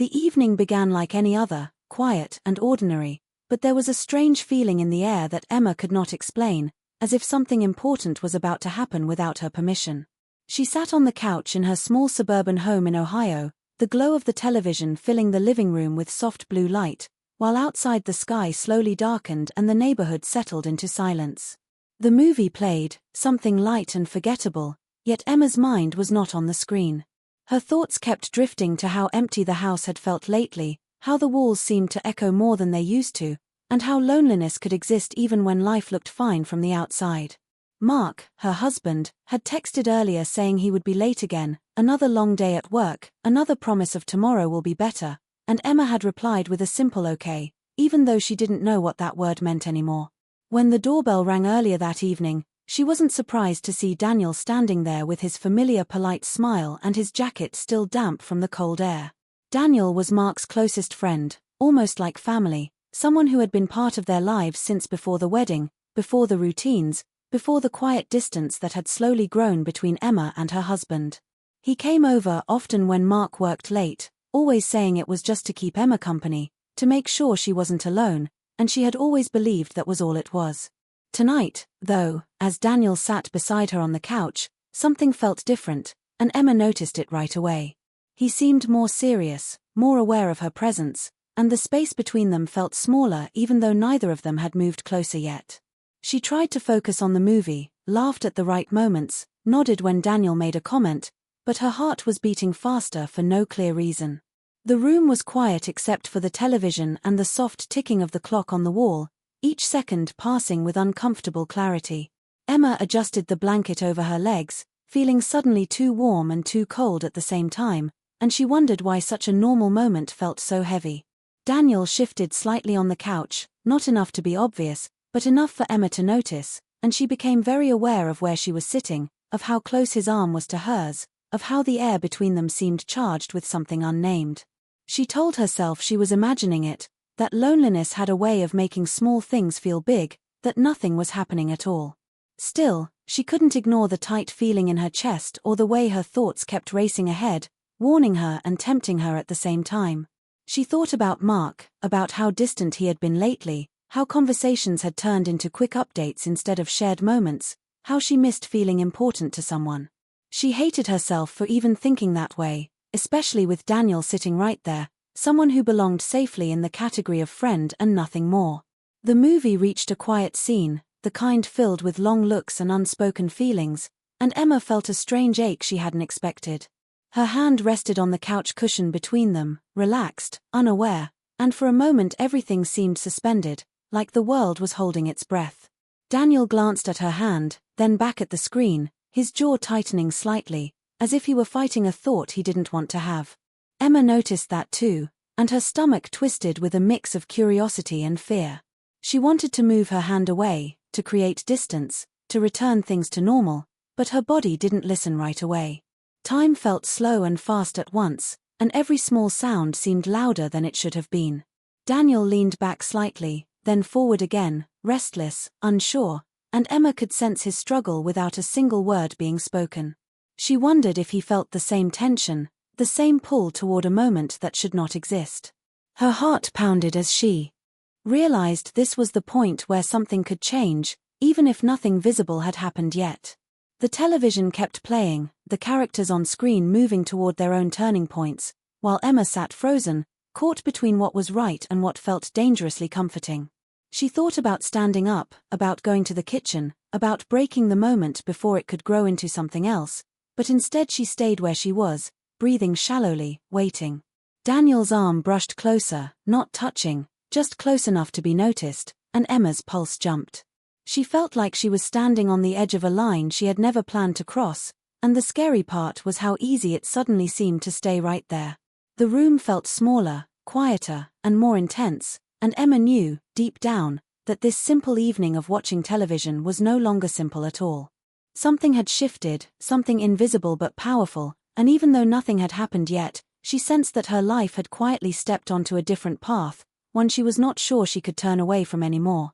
The evening began like any other, quiet and ordinary, but there was a strange feeling in the air that Emma could not explain, as if something important was about to happen without her permission. She sat on the couch in her small suburban home in Ohio, the glow of the television filling the living room with soft blue light, while outside the sky slowly darkened and the neighborhood settled into silence. The movie played, something light and forgettable, yet Emma's mind was not on the screen. Her thoughts kept drifting to how empty the house had felt lately, how the walls seemed to echo more than they used to, and how loneliness could exist even when life looked fine from the outside. Mark, her husband, had texted earlier saying he would be late again, another long day at work, another promise of tomorrow will be better, and Emma had replied with a simple okay, even though she didn't know what that word meant anymore. When the doorbell rang earlier that evening, she wasn't surprised to see Daniel standing there with his familiar polite smile and his jacket still damp from the cold air. Daniel was Mark's closest friend, almost like family, someone who had been part of their lives since before the wedding, before the routines, before the quiet distance that had slowly grown between Emma and her husband. He came over often when Mark worked late, always saying it was just to keep Emma company, to make sure she wasn't alone, and she had always believed that was all it was. Tonight, though, as Daniel sat beside her on the couch, something felt different, and Emma noticed it right away. He seemed more serious, more aware of her presence, and the space between them felt smaller even though neither of them had moved closer yet. She tried to focus on the movie, laughed at the right moments, nodded when Daniel made a comment, but her heart was beating faster for no clear reason. The room was quiet except for the television and the soft ticking of the clock on the wall, each second passing with uncomfortable clarity. Emma adjusted the blanket over her legs, feeling suddenly too warm and too cold at the same time, and she wondered why such a normal moment felt so heavy. Daniel shifted slightly on the couch, not enough to be obvious, but enough for Emma to notice, and she became very aware of where she was sitting, of how close his arm was to hers, of how the air between them seemed charged with something unnamed. She told herself she was imagining it, that loneliness had a way of making small things feel big, that nothing was happening at all. Still, she couldn't ignore the tight feeling in her chest or the way her thoughts kept racing ahead, warning her and tempting her at the same time. She thought about Mark, about how distant he had been lately, how conversations had turned into quick updates instead of shared moments, how she missed feeling important to someone. She hated herself for even thinking that way, especially with Daniel sitting right there, someone who belonged safely in the category of friend and nothing more. The movie reached a quiet scene, the kind filled with long looks and unspoken feelings, and Emma felt a strange ache she hadn't expected. Her hand rested on the couch cushion between them, relaxed, unaware, and for a moment everything seemed suspended, like the world was holding its breath. Daniel glanced at her hand, then back at the screen, his jaw tightening slightly, as if he were fighting a thought he didn't want to have. Emma noticed that too, and her stomach twisted with a mix of curiosity and fear. She wanted to move her hand away, to create distance, to return things to normal, but her body didn't listen right away. Time felt slow and fast at once, and every small sound seemed louder than it should have been. Daniel leaned back slightly, then forward again, restless, unsure, and Emma could sense his struggle without a single word being spoken. She wondered if he felt the same tension, the same pull toward a moment that should not exist. Her heart pounded as she realized this was the point where something could change, even if nothing visible had happened yet. The television kept playing, the characters on screen moving toward their own turning points, while Emma sat frozen, caught between what was right and what felt dangerously comforting. She thought about standing up, about going to the kitchen, about breaking the moment before it could grow into something else, but instead she stayed where she was, breathing shallowly, waiting. Daniel's arm brushed closer, not touching, just close enough to be noticed, and Emma's pulse jumped. She felt like she was standing on the edge of a line she had never planned to cross, and the scary part was how easy it suddenly seemed to stay right there. The room felt smaller, quieter, and more intense, and Emma knew, deep down, that this simple evening of watching television was no longer simple at all. Something had shifted, something invisible but powerful, and even though nothing had happened yet, she sensed that her life had quietly stepped onto a different path, one she was not sure she could turn away from anymore.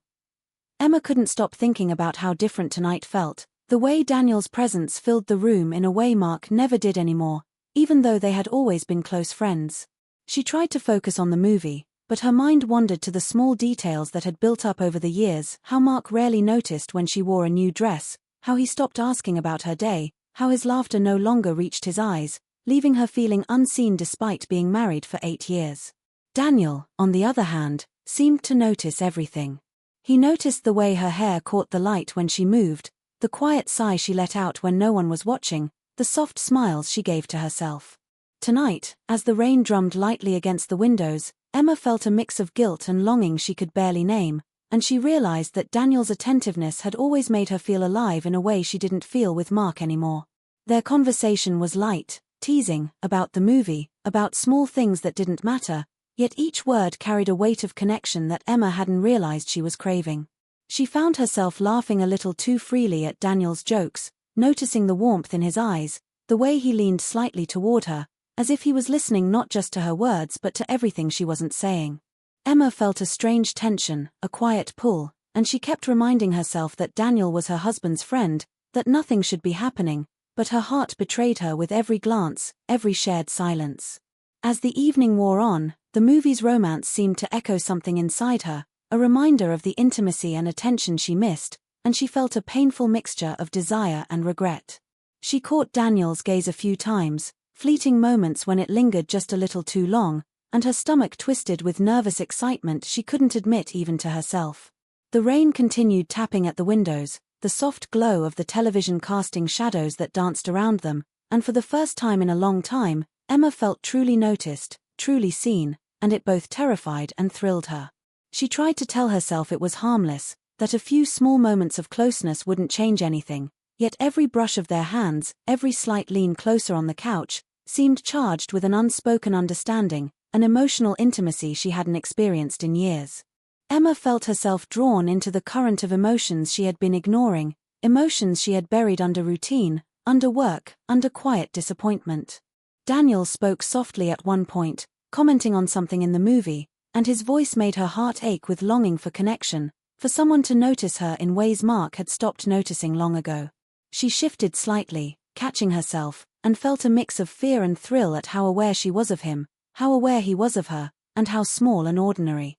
Emma couldn't stop thinking about how different tonight felt, the way Daniel's presence filled the room in a way Mark never did anymore, even though they had always been close friends. She tried to focus on the movie, but her mind wandered to the small details that had built up over the years: how Mark rarely noticed when she wore a new dress, how he stopped asking about her day, how his laughter no longer reached his eyes, leaving her feeling unseen despite being married for 8 years. Daniel, on the other hand, seemed to notice everything. He noticed the way her hair caught the light when she moved, the quiet sigh she let out when no one was watching, the soft smiles she gave to herself. Tonight, as the rain drummed lightly against the windows, Emma felt a mix of guilt and longing she could barely name, and she realized that Daniel's attentiveness had always made her feel alive in a way she didn't feel with Mark anymore. Their conversation was light, teasing, about the movie, about small things that didn't matter, yet each word carried a weight of connection that Emma hadn't realized she was craving. She found herself laughing a little too freely at Daniel's jokes, noticing the warmth in his eyes, the way he leaned slightly toward her, as if he was listening not just to her words but to everything she wasn't saying. Emma felt a strange tension, a quiet pull, and she kept reminding herself that Daniel was her husband's friend, that nothing should be happening, but her heart betrayed her with every glance, every shared silence. As the evening wore on, the movie's romance seemed to echo something inside her, a reminder of the intimacy and attention she missed, and she felt a painful mixture of desire and regret. She caught Daniel's gaze a few times, fleeting moments when it lingered just a little too long, and her stomach twisted with nervous excitement she couldn't admit even to herself. The rain continued tapping at the windows, the soft glow of the television casting shadows that danced around them, and for the first time in a long time, Emma felt truly noticed, truly seen, and it both terrified and thrilled her. She tried to tell herself it was harmless, that a few small moments of closeness wouldn't change anything, yet every brush of their hands, every slight lean closer on the couch, seemed charged with an unspoken understanding, an emotional intimacy she hadn't experienced in years. Emma felt herself drawn into the current of emotions she had been ignoring, emotions she had buried under routine, under work, under quiet disappointment. Daniel spoke softly at one point, commenting on something in the movie, and his voice made her heart ache with longing for connection, for someone to notice her in ways Mark had stopped noticing long ago. She shifted slightly, catching herself, and felt a mix of fear and thrill at how aware she was of him, how aware he was of her, and how small and ordinary.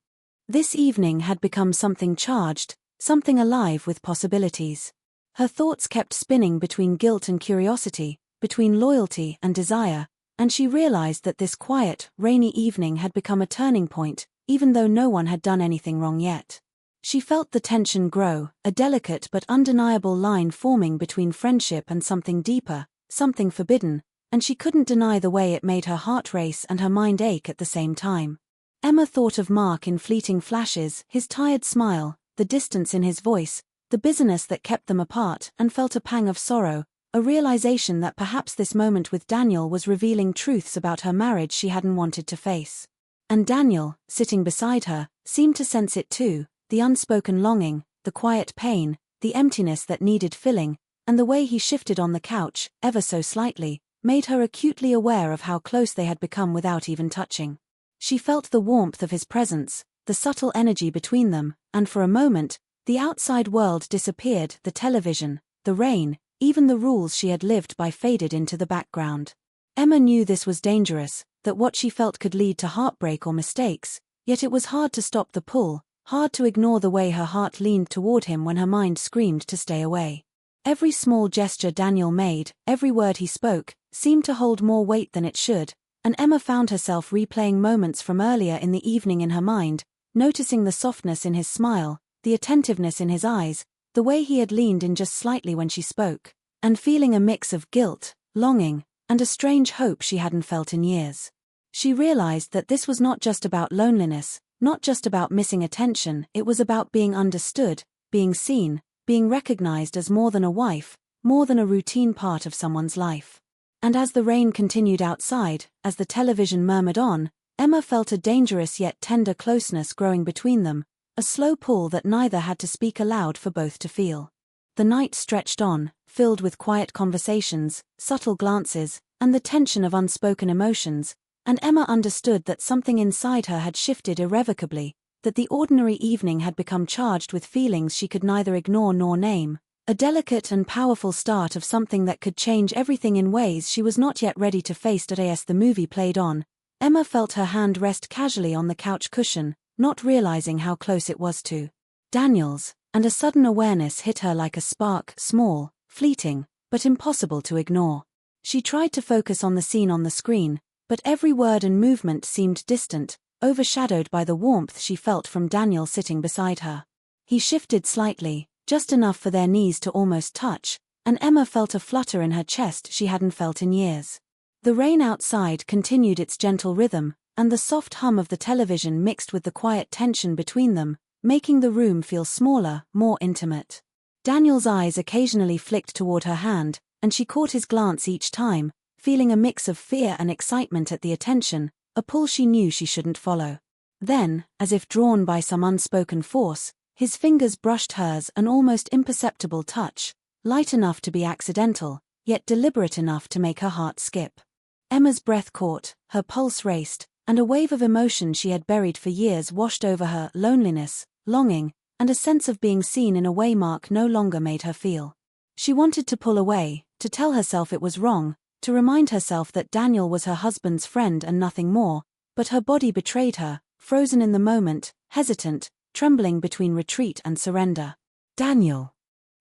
This evening had become something charged, something alive with possibilities. Her thoughts kept spinning between guilt and curiosity, between loyalty and desire, and she realized that this quiet, rainy evening had become a turning point, even though no one had done anything wrong yet. She felt the tension grow, a delicate but undeniable line forming between friendship and something deeper, something forbidden, and she couldn't deny the way it made her heart race and her mind ache at the same time. Emma thought of Mark in fleeting flashes, his tired smile, the distance in his voice, the busyness that kept them apart, and felt a pang of sorrow, a realization that perhaps this moment with Daniel was revealing truths about her marriage she hadn't wanted to face. And Daniel, sitting beside her, seemed to sense it too, the unspoken longing, the quiet pain, the emptiness that needed filling, and the way he shifted on the couch, ever so slightly, made her acutely aware of how close they had become without even touching. She felt the warmth of his presence, the subtle energy between them, and for a moment, the outside world disappeared, the television, the rain, even the rules she had lived by faded into the background. Emma knew this was dangerous, that what she felt could lead to heartbreak or mistakes, yet it was hard to stop the pull, hard to ignore the way her heart leaned toward him when her mind screamed to stay away. Every small gesture Daniel made, every word he spoke, seemed to hold more weight than it should, and Emma found herself replaying moments from earlier in the evening in her mind, noticing the softness in his smile, the attentiveness in his eyes, the way he had leaned in just slightly when she spoke, and feeling a mix of guilt, longing, and a strange hope she hadn't felt in years. She realized that this was not just about loneliness, not just about missing attention, it was about being understood, being seen, being recognized as more than a wife, more than a routine part of someone's life. And as the rain continued outside, as the television murmured on, Emma felt a dangerous yet tender closeness growing between them, a slow pull that neither had to speak aloud for both to feel. The night stretched on, filled with quiet conversations, subtle glances, and the tension of unspoken emotions, and Emma understood that something inside her had shifted irrevocably, that the ordinary evening had become charged with feelings she could neither ignore nor name, a delicate and powerful start of something that could change everything in ways she was not yet ready to face. As the movie played on, Emma felt her hand rest casually on the couch cushion, not realizing how close it was to Daniel's, and a sudden awareness hit her like a spark, small, fleeting, but impossible to ignore. She tried to focus on the scene on the screen, but every word and movement seemed distant, overshadowed by the warmth she felt from Daniel sitting beside her. He shifted slightly, just enough for their knees to almost touch, and Emma felt a flutter in her chest she hadn't felt in years. The rain outside continued its gentle rhythm, and the soft hum of the television mixed with the quiet tension between them, making the room feel smaller, more intimate. Daniel's eyes occasionally flicked toward her hand, and she caught his glance each time, feeling a mix of fear and excitement at the attention, a pull she knew she shouldn't follow. Then, as if drawn by some unspoken force, his fingers brushed hers, an almost imperceptible touch, light enough to be accidental, yet deliberate enough to make her heart skip. Emma's breath caught, her pulse raced, and a wave of emotion she had buried for years washed over her: loneliness, longing, and a sense of being seen in a way Mark no longer made her feel. She wanted to pull away, to tell herself it was wrong, to remind herself that Daniel was her husband's friend and nothing more, but her body betrayed her, frozen in the moment, hesitant, trembling between retreat and surrender. Daniel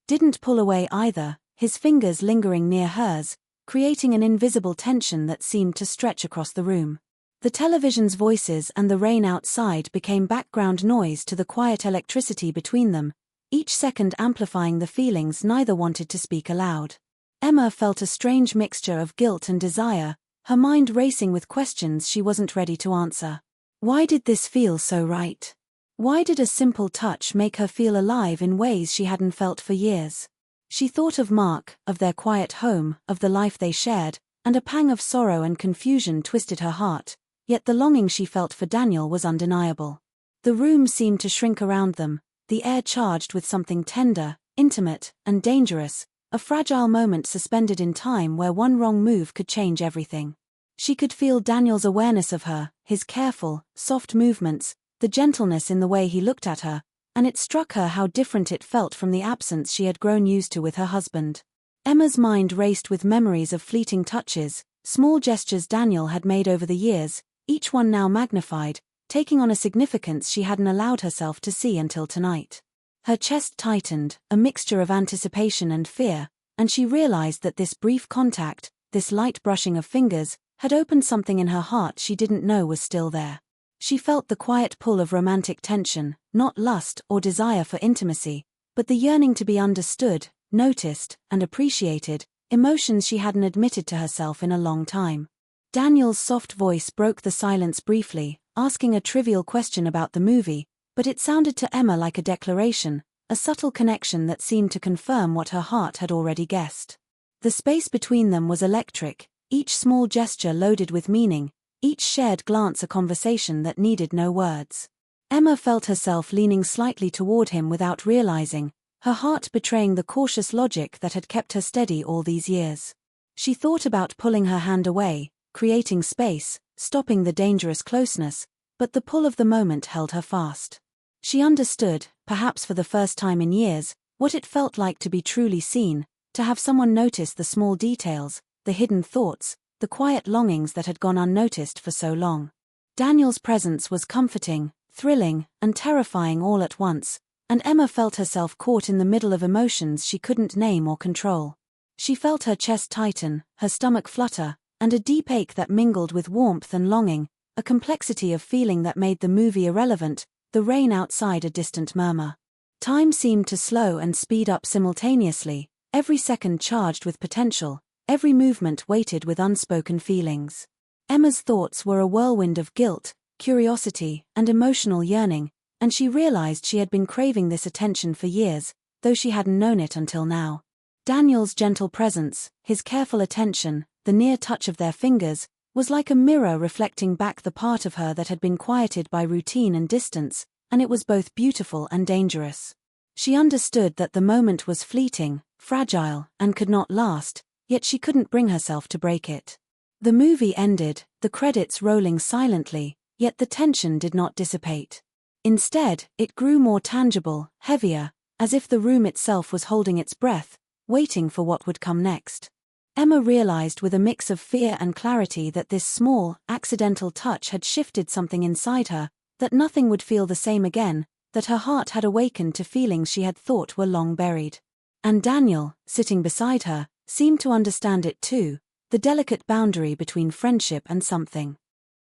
didn't pull away either, his fingers lingering near hers, creating an invisible tension that seemed to stretch across the room. The television's voices and the rain outside became background noise to the quiet electricity between them, each second amplifying the feelings neither wanted to speak aloud. Emma felt a strange mixture of guilt and desire, her mind racing with questions she wasn't ready to answer. Why did this feel so right? Why did a simple touch make her feel alive in ways she hadn't felt for years? She thought of Mark, of their quiet home, of the life they shared, and a pang of sorrow and confusion twisted her heart, yet the longing she felt for Daniel was undeniable. The room seemed to shrink around them, the air charged with something tender, intimate, and dangerous, a fragile moment suspended in time where one wrong move could change everything. She could feel Daniel's awareness of her, his careful, soft movements, the gentleness in the way he looked at her, and it struck her how different it felt from the absence she had grown used to with her husband. Emma's mind raced with memories of fleeting touches, small gestures Daniel had made over the years, each one now magnified, taking on a significance she hadn't allowed herself to see until tonight. Her chest tightened, a mixture of anticipation and fear, and she realized that this brief contact, this light brushing of fingers, had opened something in her heart she didn't know was still there. She felt the quiet pull of romantic tension, not lust or desire for intimacy, but the yearning to be understood, noticed, and appreciated, emotions she hadn't admitted to herself in a long time. Daniel's soft voice broke the silence briefly, asking a trivial question about the movie, but it sounded to Emma like a declaration, a subtle connection that seemed to confirm what her heart had already guessed. The space between them was electric, each small gesture loaded with meaning, each shared glance a conversation that needed no words. Emma felt herself leaning slightly toward him without realizing, her heart betraying the cautious logic that had kept her steady all these years. She thought about pulling her hand away, creating space, stopping the dangerous closeness, but the pull of the moment held her fast. She understood, perhaps for the first time in years, what it felt like to be truly seen, to have someone notice the small details, the hidden thoughts, the quiet longings that had gone unnoticed for so long. Daniel's presence was comforting, thrilling, and terrifying all at once, and Emma felt herself caught in the middle of emotions she couldn't name or control. She felt her chest tighten, her stomach flutter, and a deep ache that mingled with warmth and longing, a complexity of feeling that made the movie irrelevant, the rain outside a distant murmur. Time seemed to slow and speed up simultaneously, every second charged with potential, every movement weighted with unspoken feelings. Emma's thoughts were a whirlwind of guilt, curiosity, and emotional yearning, and she realized she had been craving this attention for years, though she hadn't known it until now. Daniel's gentle presence, his careful attention, the near touch of their fingers, was like a mirror reflecting back the part of her that had been quieted by routine and distance, and it was both beautiful and dangerous. She understood that the moment was fleeting, fragile, and could not last, yet she couldn't bring herself to break it. The movie ended, the credits rolling silently, yet the tension did not dissipate. Instead, it grew more tangible, heavier, as if the room itself was holding its breath, waiting for what would come next. Emma realized with a mix of fear and clarity that this small, accidental touch had shifted something inside her, that nothing would feel the same again, that her heart had awakened to feelings she had thought were long buried. And Daniel, sitting beside her, seemed to understand it too, the delicate boundary between friendship and something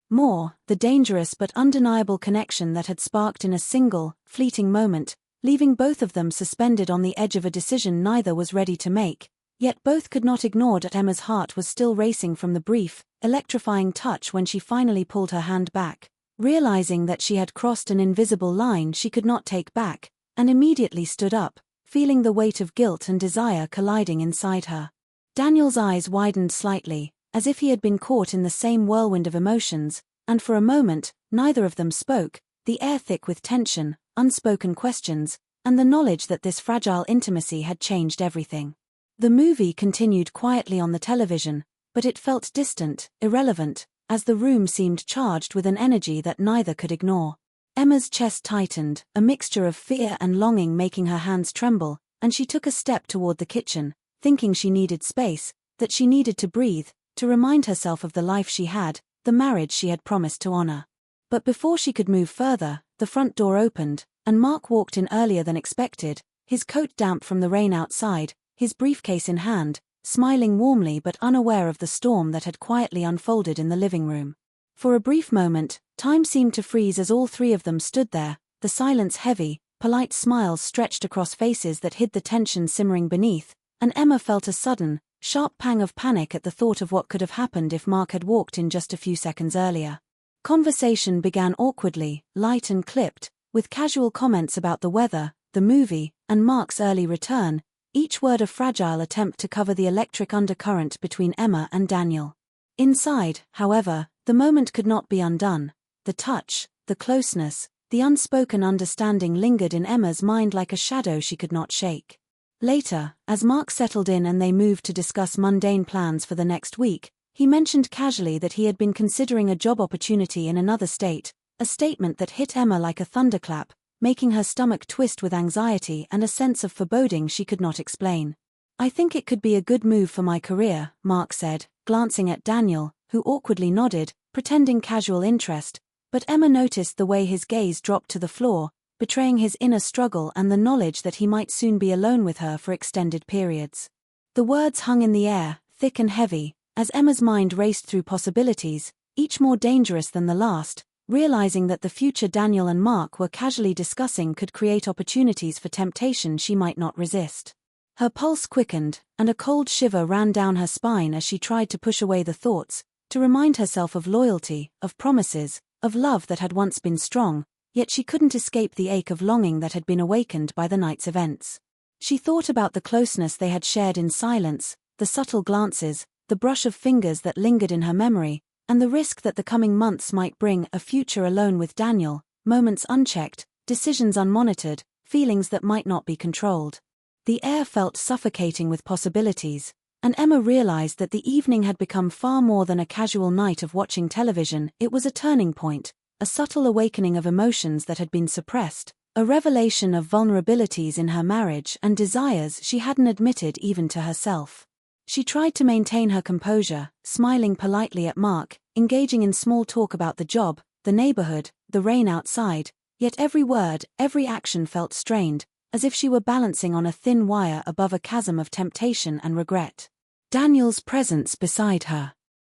more, the dangerous but undeniable connection that had sparked in a single, fleeting moment, leaving both of them suspended on the edge of a decision neither was ready to make, yet both could not ignore that Emma's heart was still racing from the brief, electrifying touch when she finally pulled her hand back, realizing that she had crossed an invisible line she could not take back, and immediately stood up, feeling the weight of guilt and desire colliding inside her. Daniel's eyes widened slightly, as if he had been caught in the same whirlwind of emotions, and for a moment, neither of them spoke, the air thick with tension, unspoken questions, and the knowledge that this fragile intimacy had changed everything. The movie continued quietly on the television, but it felt distant, irrelevant, as the room seemed charged with an energy that neither could ignore. Emma's chest tightened, a mixture of fear and longing making her hands tremble, and she took a step toward the kitchen, thinking she needed space, that she needed to breathe, to remind herself of the life she had, the marriage she had promised to honor. But before she could move further, the front door opened, and Mark walked in earlier than expected, his coat damp from the rain outside, his briefcase in hand, smiling warmly but unaware of the storm that had quietly unfolded in the living room. For a brief moment, time seemed to freeze as all three of them stood there, the silence heavy, polite smiles stretched across faces that hid the tension simmering beneath, and Emma felt a sudden, sharp pang of panic at the thought of what could have happened if Mark had walked in just a few seconds earlier. Conversation began awkwardly, light and clipped, with casual comments about the weather, the movie, and Mark's early return, each word a fragile attempt to cover the electric undercurrent between Emma and Daniel. Inside, however, the moment could not be undone. The touch, the closeness, the unspoken understanding lingered in Emma's mind like a shadow she could not shake. Later, as Mark settled in and they moved to discuss mundane plans for the next week, he mentioned casually that he had been considering a job opportunity in another state, a statement that hit Emma like a thunderclap, making her stomach twist with anxiety and a sense of foreboding she could not explain. "I think it could be a good move for my career," Mark said, glancing at Daniel, who awkwardly nodded, pretending casual interest, but Emma noticed the way his gaze dropped to the floor, betraying his inner struggle and the knowledge that he might soon be alone with her for extended periods. The words hung in the air, thick and heavy, as Emma's mind raced through possibilities, each more dangerous than the last, realizing that the future Daniel and Mark were casually discussing could create opportunities for temptation she might not resist. Her pulse quickened, and a cold shiver ran down her spine as she tried to push away the thoughts, to remind herself of loyalty, of promises, of love that had once been strong, yet she couldn't escape the ache of longing that had been awakened by the night's events. She thought about the closeness they had shared in silence, the subtle glances, the brush of fingers that lingered in her memory, and the risk that the coming months might bring, a future alone with Daniel, moments unchecked, decisions unmonitored, feelings that might not be controlled. The air felt suffocating with possibilities, and Emma realized that the evening had become far more than a casual night of watching television. It was a turning point, a subtle awakening of emotions that had been suppressed, a revelation of vulnerabilities in her marriage and desires she hadn't admitted even to herself. She tried to maintain her composure, smiling politely at Mark, engaging in small talk about the job, the neighborhood, the rain outside, yet every word, every action felt strained, as if she were balancing on a thin wire above a chasm of temptation and regret. Daniel's presence beside her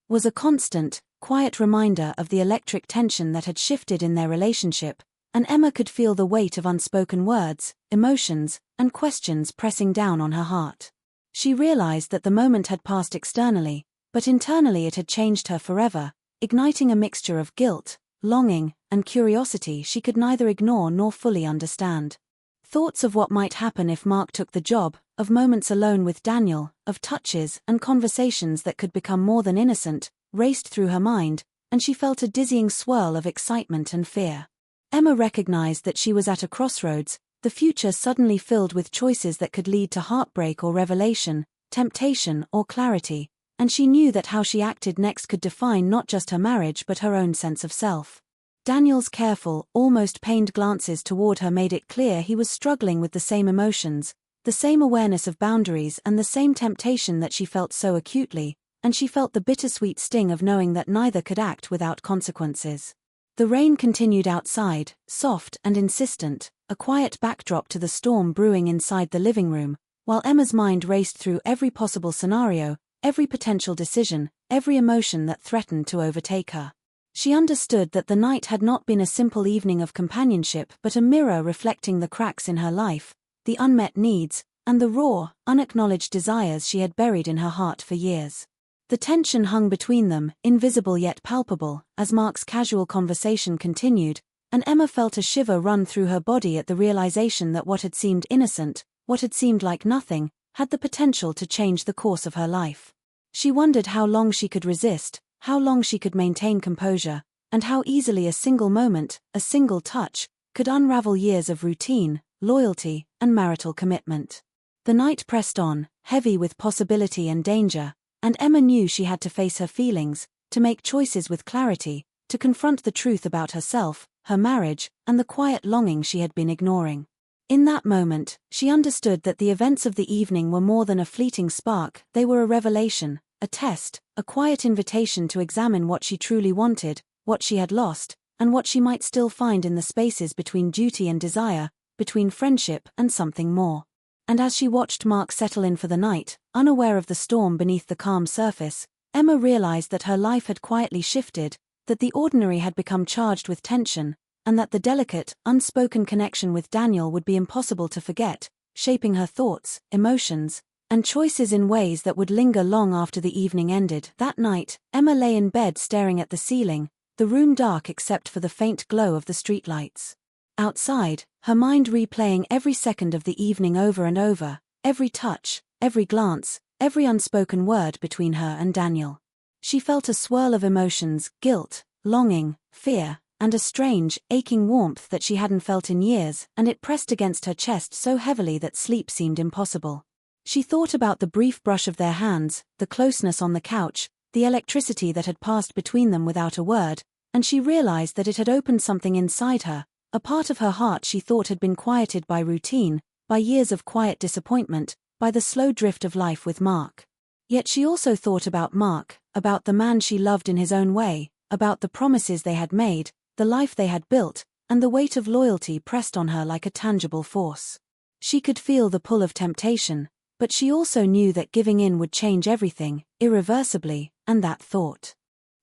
was a constant, quiet reminder of the electric tension that had shifted in their relationship, and Emma could feel the weight of unspoken words, emotions, and questions pressing down on her heart. She realized that the moment had passed externally, but internally it had changed her forever, igniting a mixture of guilt, longing, and curiosity she could neither ignore nor fully understand. Thoughts of what might happen if Mark took the job, of moments alone with Daniel, of touches and conversations that could become more than innocent, raced through her mind, and she felt a dizzying swirl of excitement and fear. Emma recognized that she was at a crossroads, the future suddenly filled with choices that could lead to heartbreak or revelation, temptation or clarity, and she knew that how she acted next could define not just her marriage but her own sense of self. Daniel's careful, almost pained glances toward her made it clear he was struggling with the same emotions, the same awareness of boundaries and the same temptation that she felt so acutely, and she felt the bittersweet sting of knowing that neither could act without consequences. The rain continued outside, soft and insistent, a quiet backdrop to the storm brewing inside the living room, while Emma's mind raced through every possible scenario, every potential decision, every emotion that threatened to overtake her. She understood that the night had not been a simple evening of companionship but a mirror reflecting the cracks in her life, the unmet needs, and the raw, unacknowledged desires she had buried in her heart for years. The tension hung between them, invisible yet palpable, as Mark's casual conversation continued, and Emma felt a shiver run through her body at the realization that what had seemed innocent, what had seemed like nothing, had the potential to change the course of her life. She wondered how long she could resist, how long she could maintain composure, and how easily a single moment, a single touch, could unravel years of routine, loyalty, and marital commitment. The night pressed on, heavy with possibility and danger, and Emma knew she had to face her feelings, to make choices with clarity, to confront the truth about herself, her marriage, and the quiet longing she had been ignoring. In that moment, she understood that the events of the evening were more than a fleeting spark, they were a revelation, a test, a quiet invitation to examine what she truly wanted, what she had lost, and what she might still find in the spaces between duty and desire, between friendship and something more. And as she watched Mark settle in for the night, unaware of the storm beneath the calm surface, Emma realized that her life had quietly shifted, that the ordinary had become charged with tension, and that the delicate, unspoken connection with Daniel would be impossible to forget, shaping her thoughts, emotions, and choices in ways that would linger long after the evening ended. That night, Emma lay in bed staring at the ceiling, the room dark except for the faint glow of the streetlights. Outside, her mind replaying every second of the evening over and over, every touch, every glance, every unspoken word between her and Daniel. She felt a swirl of emotions, guilt, longing, fear, and a strange, aching warmth that she hadn't felt in years, and it pressed against her chest so heavily that sleep seemed impossible. She thought about the brief brush of their hands, the closeness on the couch, the electricity that had passed between them without a word, and she realized that it had opened something inside her, a part of her heart she thought had been quieted by routine, by years of quiet disappointment, by the slow drift of life with Mark. Yet she also thought about Mark, about the man she loved in his own way, about the promises they had made, the life they had built, and the weight of loyalty pressed on her like a tangible force. She could feel the pull of temptation, but she also knew that giving in would change everything, irreversibly, and that thought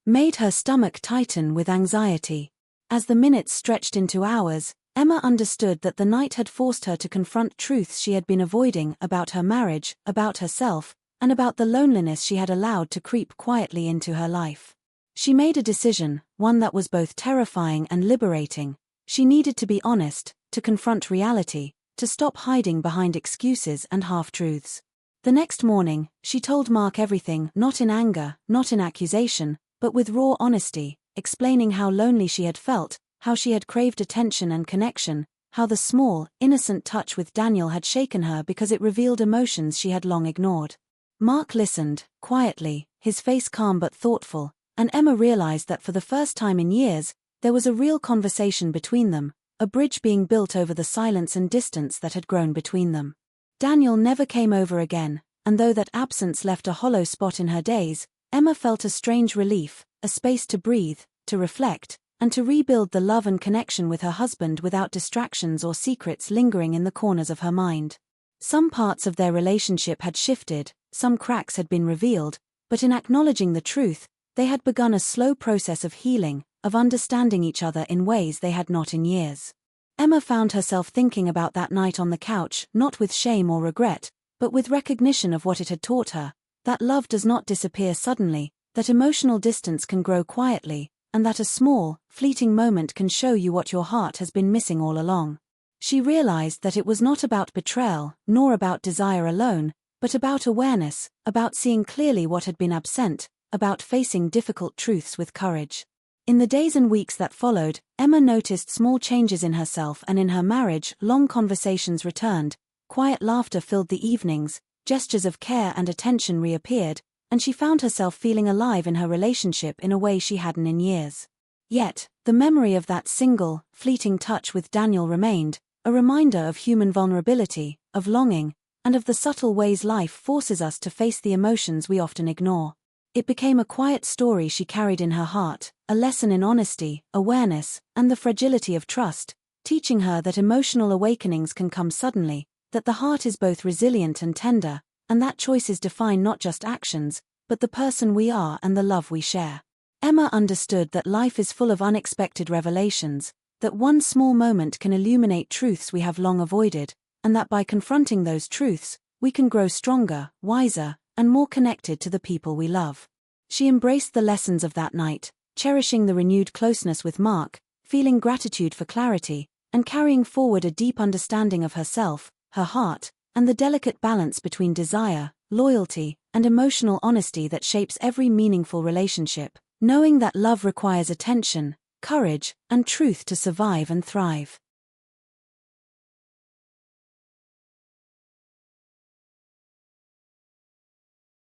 made her stomach tighten with anxiety. As the minutes stretched into hours, Emma understood that the night had forced her to confront truths she had been avoiding about her marriage, about herself, and about the loneliness she had allowed to creep quietly into her life. She made a decision, one that was both terrifying and liberating. She needed to be honest, to confront reality, to stop hiding behind excuses and half-truths. The next morning, she told Mark everything, not in anger, not in accusation, but with raw honesty, explaining how lonely she had felt, how she had craved attention and connection, how the small, innocent touch with Daniel had shaken her because it revealed emotions she had long ignored. Mark listened, quietly, his face calm but thoughtful, and Emma realized that for the first time in years, there was a real conversation between them, a bridge being built over the silence and distance that had grown between them. Daniel never came over again, and though that absence left a hollow spot in her days, Emma felt a strange relief, a space to breathe, to reflect, and to rebuild the love and connection with her husband without distractions or secrets lingering in the corners of her mind. Some parts of their relationship had shifted, some cracks had been revealed, but in acknowledging the truth, they had begun a slow process of healing, of understanding each other in ways they had not in years. Emma found herself thinking about that night on the couch, not with shame or regret, but with recognition of what it had taught her, that love does not disappear suddenly, that emotional distance can grow quietly, and that a small, fleeting moment can show you what your heart has been missing all along. She realized that it was not about betrayal, nor about desire alone, but about awareness, about seeing clearly what had been absent, about facing difficult truths with courage. In the days and weeks that followed, Emma noticed small changes in herself and in her marriage. Long conversations returned, quiet laughter filled the evenings, gestures of care and attention reappeared, and she found herself feeling alive in her relationship in a way she hadn't in years. Yet, the memory of that single, fleeting touch with Daniel remained, a reminder of human vulnerability, of longing, and of the subtle ways life forces us to face the emotions we often ignore. It became a quiet story she carried in her heart, a lesson in honesty, awareness, and the fragility of trust, teaching her that emotional awakenings can come suddenly, that the heart is both resilient and tender, and that choices define not just actions, but the person we are and the love we share. Emma understood that life is full of unexpected revelations, that one small moment can illuminate truths we have long avoided, and that by confronting those truths, we can grow stronger, wiser, and more connected to the people we love. She embraced the lessons of that night, cherishing the renewed closeness with Mark, feeling gratitude for clarity, and carrying forward a deep understanding of herself, her heart, and the delicate balance between desire, loyalty, and emotional honesty that shapes every meaningful relationship, knowing that love requires attention, courage, and truth to survive and thrive.